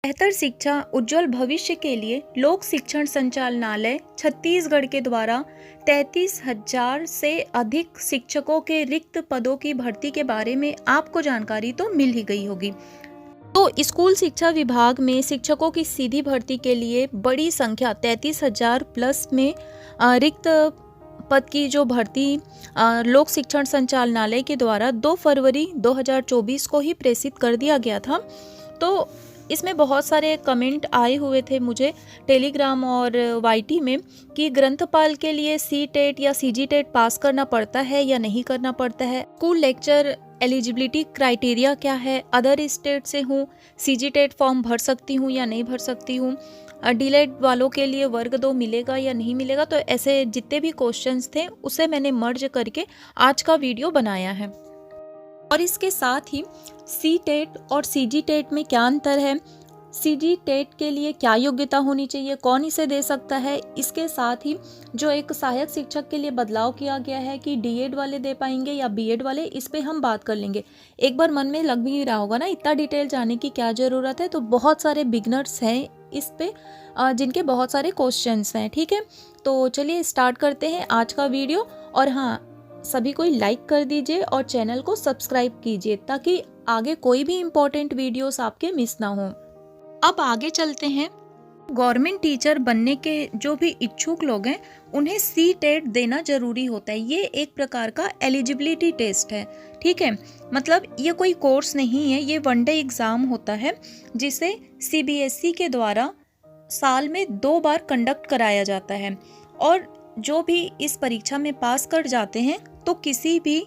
बेहतर शिक्षा उज्जवल भविष्य के लिए लोक शिक्षण संचालनालय छत्तीसगढ़ के द्वारा 33,000 से अधिक शिक्षकों के रिक्त पदों की भर्ती के बारे में आपको जानकारी तो मिल ही गई होगी। तो स्कूल शिक्षा विभाग में शिक्षकों की सीधी भर्ती के लिए बड़ी संख्या 33,000 प्लस में रिक्त पद की जो भर्ती लोक शिक्षण संचालनालय के द्वारा 2 फरवरी 2024 को ही प्रेषित कर दिया गया था। तो इसमें बहुत सारे कमेंट आए हुए थे मुझे टेलीग्राम और वाईटी में कि ग्रंथपाल के लिए सी टेट या सीजी टेट पास करना पड़ता है या नहीं करना पड़ता है, स्कूल लेक्चर एलिजिबिलिटी क्राइटेरिया क्या है, अदर स्टेट से हूँ, सीजी टेट फॉर्म भर सकती हूँ या नहीं भर सकती हूँ, डीलेड वालों के लिए वर्ग 2 मिलेगा या नहीं मिलेगा। तो ऐसे जितने भी क्वेश्चंस थे उसे मैंने मर्ज करके आज का वीडियो बनाया है। और इसके साथ ही सी टेट और सीजी टेट में क्या अंतर है, सीजी टेट के लिए क्या योग्यता होनी चाहिए, कौन इसे दे सकता है। इसके साथ ही जो एक सहायक शिक्षक के लिए बदलाव किया गया है कि डीएड वाले दे पाएंगे या बीएड वाले, इस पे हम बात कर लेंगे। एक बार मन में लग भी रहा होगा ना इतना डिटेल जाने की क्या ज़रूरत है, तो बहुत सारे बिगनर्स हैं इस पे जिनके बहुत सारे क्वेश्चंस हैं। ठीक है, तो चलिए स्टार्ट करते हैं आज का वीडियो। और हाँ, सभी कोई लाइक कर दीजिए और चैनल को सब्सक्राइब कीजिए ताकि आगे कोई भी इम्पोर्टेंट वीडियोस आपके मिस ना हो। अब आगे चलते हैं। गवर्नमेंट टीचर बनने के जो भी इच्छुक लोग हैं उन्हें सी टेट देना जरूरी होता है। ये एक प्रकार का एलिजिबिलिटी टेस्ट है। ठीक है, मतलब ये कोई कोर्स नहीं है, ये वनडे एग्जाम होता है जिसे सीबीएसई के द्वारा साल में 2 बार कंडक्ट कराया जाता है। और जो भी इस परीक्षा में पास कर जाते हैं तो किसी भी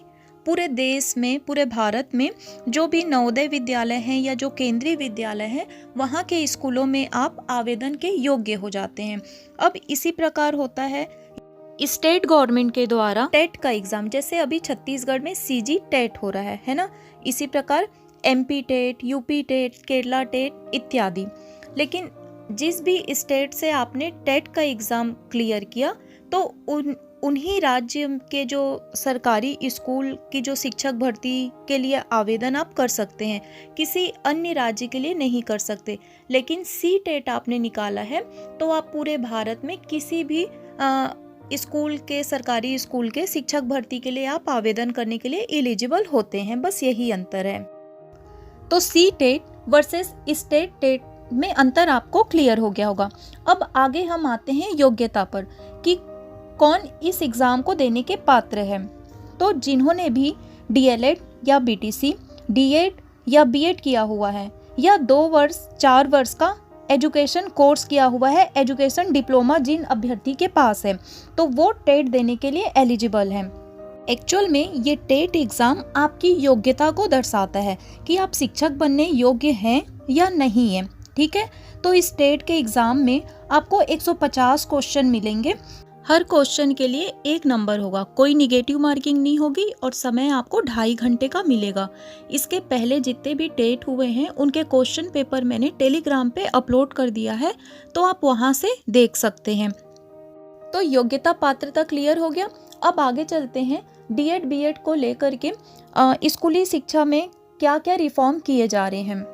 पूरे देश में, पूरे भारत में जो भी नवोदय विद्यालय हैं या जो केंद्रीय विद्यालय हैं वहाँ के स्कूलों में आप आवेदन के योग्य हो जाते हैं। अब इसी प्रकार होता है स्टेट गवर्नमेंट के द्वारा टेट का एग्जाम, जैसे अभी छत्तीसगढ़ में सीजी टेट हो रहा है ना, इसी प्रकार MP TET, UP TET, Kerala TET इत्यादि। लेकिन जिस भी स्टेट से आपने टेट का एग्जाम क्लियर किया तो उन्हीं राज्य के जो सरकारी स्कूल की जो शिक्षक भर्ती के लिए आवेदन आप कर सकते हैं, किसी अन्य राज्य के लिए नहीं कर सकते। लेकिन सी टेट आपने निकाला है तो आप पूरे भारत में किसी भी स्कूल के, सरकारी स्कूल के शिक्षक भर्ती के लिए आप आवेदन करने के लिए एलिजिबल होते हैं, बस यही अंतर है। तो C TET versus state TET में अंतर आपको क्लियर हो गया होगा। अब आगे हम आते हैं योग्यता पर कि कौन इस एग्ज़ाम को देने के पात्र है। तो जिन्होंने भी डीएलएड या बीटीसी, डीएड या बीएड किया हुआ है या 2 वर्ष 4 वर्ष का एजुकेशन कोर्स किया हुआ है, एजुकेशन डिप्लोमा जिन अभ्यर्थी के पास है, तो वो टेट देने के लिए एलिजिबल है। एक्चुअल में ये टेट एग्ज़ाम आपकी योग्यता को दर्शाता है कि आप शिक्षक बनने योग्य हैं या नहीं हैं। ठीक है, तो इस टेट के एग्ज़ाम में आपको 150 क्वेश्चन मिलेंगे। हर क्वेश्चन के लिए 1 नंबर होगा, कोई निगेटिव मार्किंग नहीं होगी और समय आपको 2.5 घंटे का मिलेगा। इसके पहले जितने भी टेट हुए हैं उनके क्वेश्चन पेपर मैंने टेलीग्राम पे अपलोड कर दिया है, तो आप वहाँ से देख सकते हैं। तो योग्यता पात्रता क्लियर हो गया। अब आगे चलते हैं डीएड बीएड को लेकर के स्कूली शिक्षा में क्या क्या रिफॉर्म किए जा रहे हैं।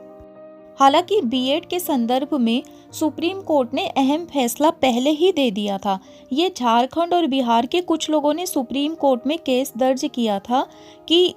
हालांकि बीएड के संदर्भ में सुप्रीम कोर्ट ने अहम फैसला पहले ही दे दिया था। ये झारखंड और बिहार के कुछ लोगों ने सुप्रीम कोर्ट में केस दर्ज किया था कि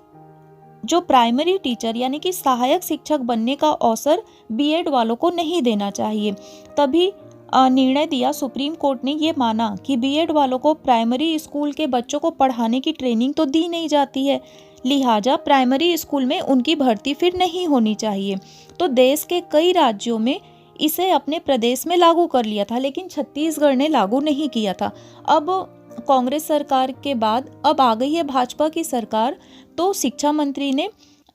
जो प्राइमरी टीचर यानी कि सहायक शिक्षक बनने का अवसर बीएड वालों को नहीं देना चाहिए। तभी निर्णय दिया सुप्रीम कोर्ट ने, ये माना कि बीएड वालों को प्राइमरी स्कूल के बच्चों को पढ़ाने की ट्रेनिंग तो दी नहीं जाती है, लिहाजा प्राइमरी स्कूल में उनकी भर्ती फिर नहीं होनी चाहिए। तो देश के कई राज्यों में इसे अपने प्रदेश में लागू कर लिया था, लेकिन छत्तीसगढ़ ने लागू नहीं किया था। अब कांग्रेस सरकार के बाद अब आ गई है भाजपा की सरकार, तो शिक्षा मंत्री ने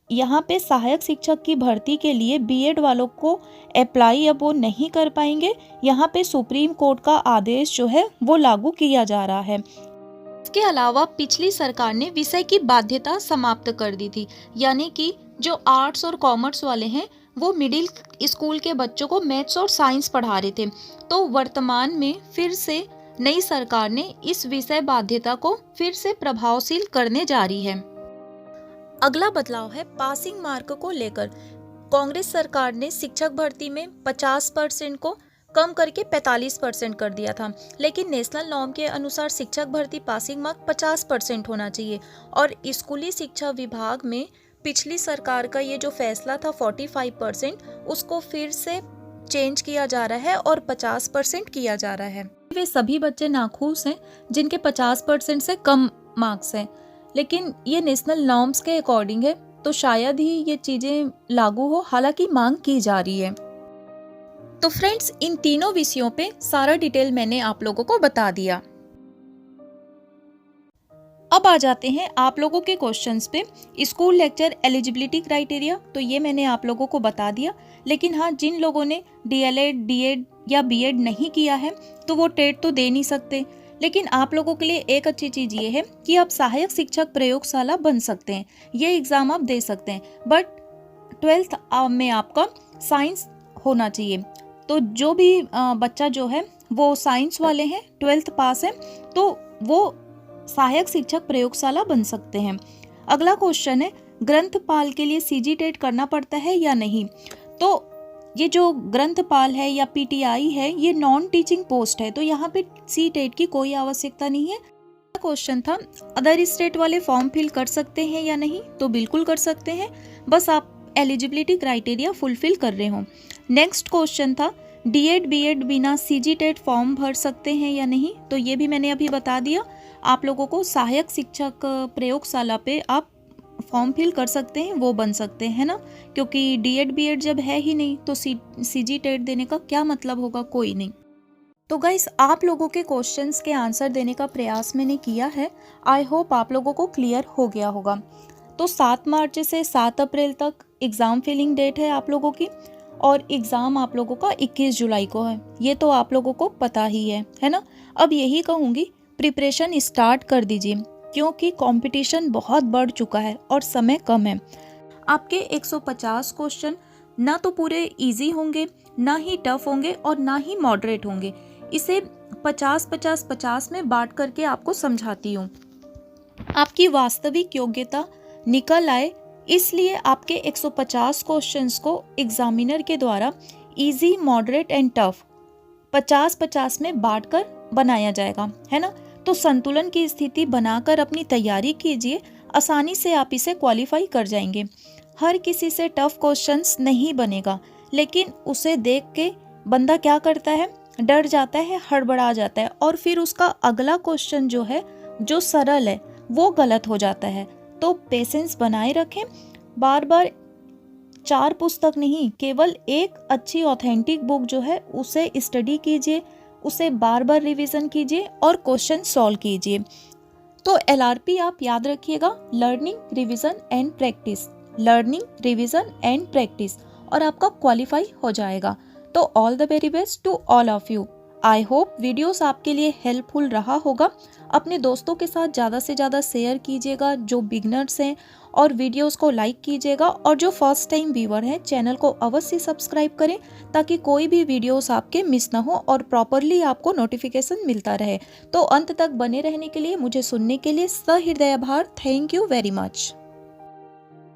यहाँ पे सहायक शिक्षक की भर्ती के लिए बीएड वालों को अप्लाई अब वो नहीं कर पाएंगे। यहाँ पे सुप्रीम कोर्ट का आदेश जो है वो लागू किया जा रहा है। इसके अलावा पिछली सरकार ने विषय की बाध्यता समाप्त कर दी थी, यानी कि जो आर्ट्स और कॉमर्स वाले हैं वो मिडिल स्कूल के बच्चों को मैथ्स और साइंस पढ़ा रहे थे। तो वर्तमान में फिर से नई सरकार ने इस विषय बाध्यता को फिर से प्रभावशील करने जा रही है। अगला बदलाव है पासिंग मार्क को लेकर। कांग्रेस सरकार ने शिक्षक भर्ती में 50% को कम करके 45% कर दिया था, लेकिन नेशनल नॉर्म के अनुसार शिक्षक भर्ती पासिंग मार्क 50% होना चाहिए। और स्कूली शिक्षा विभाग में पिछली सरकार का ये जो फैसला था 45%, उसको फिर से चेंज किया जा रहा है और 50% किया जा रहा है। वे सभी बच्चे नाखुश हैं जिनके 50% से कम मार्क्स हैं, लेकिन ये नेशनल नॉर्म्स के अकॉर्डिंग है, तो शायद ही ये चीजें लागू हो, हालांकि मांग की जा रही है। तो फ्रेंड्स, इन तीनों विषयों पे सारा डिटेल मैंने आप लोगों को बता दिया। अब आ जाते हैं आप लोगों के क्वेश्चंस पे। स्कूल लेक्चर एलिजिबिलिटी क्राइटेरिया, तो ये मैंने आप लोगों को बता दिया, लेकिन हाँ, जिन लोगों ने डीएलएड, डीएड या बीएड नहीं किया है तो वो टेट तो दे नहीं सकते। लेकिन आप लोगों के लिए एक अच्छी चीज़ ये है कि आप सहायक शिक्षक प्रयोगशाला बन सकते हैं, ये एग्ज़ाम आप दे सकते हैं, बट 12th में आपका साइंस होना चाहिए। तो जो भी बच्चा जो है वो साइंस वाले हैं, 12th पास है, तो वो सहायक शिक्षक प्रयोगशाला बन सकते हैं। अगला क्वेश्चन है, ग्रंथपाल के लिए सीजी टेट करना पड़ता है या नहीं? तो ये जो ग्रंथपाल है या पीटीआई है, ये नॉन टीचिंग पोस्ट है, तो यहाँ पे सी टेट की कोई आवश्यकता नहीं है। क्वेश्चन था, अदर स्टेट वाले फॉर्म फिल कर सकते हैं या नहीं? तो बिल्कुल कर सकते हैं, बस आप एलिजिबिलिटी क्राइटेरिया फुलफिल कर रहे हो। नेक्स्ट क्वेश्चन था, डीएड बीएड बिना सीजी टेट फॉर्म भर सकते हैं या नहीं? तो ये भी मैंने अभी बता दिया। आप लोगों को सहायक शिक्षक प्रयोगशाला पे आप फॉर्म फिल कर सकते हैं, वो बन सकते हैं ना, क्योंकि डीएड बीएड जब है ही नहीं तो सीजी टेट देने का क्या मतलब होगा? कोई नहीं। तो गाइस, आप लोगों के क्वेश्चंस के आंसर देने का प्रयास मैंने किया है। आई होप आप लोगों को क्लियर हो गया होगा। तो 7 मार्च से 7 अप्रैल तक एग्ज़ाम फिलिंग डेट है आप लोगों की, और एग्ज़ाम आप लोगों का 21 जुलाई को है, ये तो आप लोगों को पता ही है ना। अब यही कहूँगी, प्रिपरेशन स्टार्ट कर दीजिए, क्योंकि कंपटीशन बहुत बढ़ चुका है और समय कम है। आपके 150 क्वेश्चन ना तो पूरे इजी होंगे, ना ही टफ होंगे और ना ही मॉडरेट होंगे। इसे 50-50-50 में बांट करके आपको समझाती हूँ, आपकी वास्तविक योग्यता निकल आए, इसलिए आपके 150 क्वेश्चंस को एग्जामिनर के द्वारा इजी, मॉडरेट एंड टफ 50-50 में बांटकर बनाया जाएगा, है ना। तो संतुलन की स्थिति बनाकर अपनी तैयारी कीजिए, आसानी से आप इसे क्वालिफाई कर जाएंगे। हर किसी से टफ क्वेश्चंस नहीं बनेगा, लेकिन उसे देख के बंदा क्या करता है, डर जाता है, हड़बड़ा जाता है, और फिर उसका अगला क्वेश्चन जो है, जो सरल है, वो गलत हो जाता है। तो पेशेंस बनाए रखें, बार बार 4 पुस्तक नहीं, केवल एक अच्छी ऑथेंटिक बुक जो है उसे स्टडी कीजिए, उसे बार बार रिवीजन कीजिए और क्वेश्चन सॉल्व कीजिए। तो एलआरपी आप याद रखिएगा, learning, revision and practice, learning, revision and practice, और आपका क्वालिफाई हो जाएगा। तो all the very best to all of you. I hope videos आपके लिए हेल्पफुल रहा होगा। अपने दोस्तों के साथ ज़्यादा से ज़्यादा शेयर कीजिएगा जो बिगनर्स हैं, और वीडियोस को लाइक कीजिएगा, और जो फर्स्ट टाइम व्यूअर हैं चैनल को अवश्य सब्सक्राइब करें, ताकि कोई भी वीडियोस आपके मिस ना हो और प्रॉपरली आपको नोटिफिकेशन मिलता रहे। तो अंत तक बने रहने के लिए, मुझे सुनने के लिए सहृदय आभार। Thank you very much.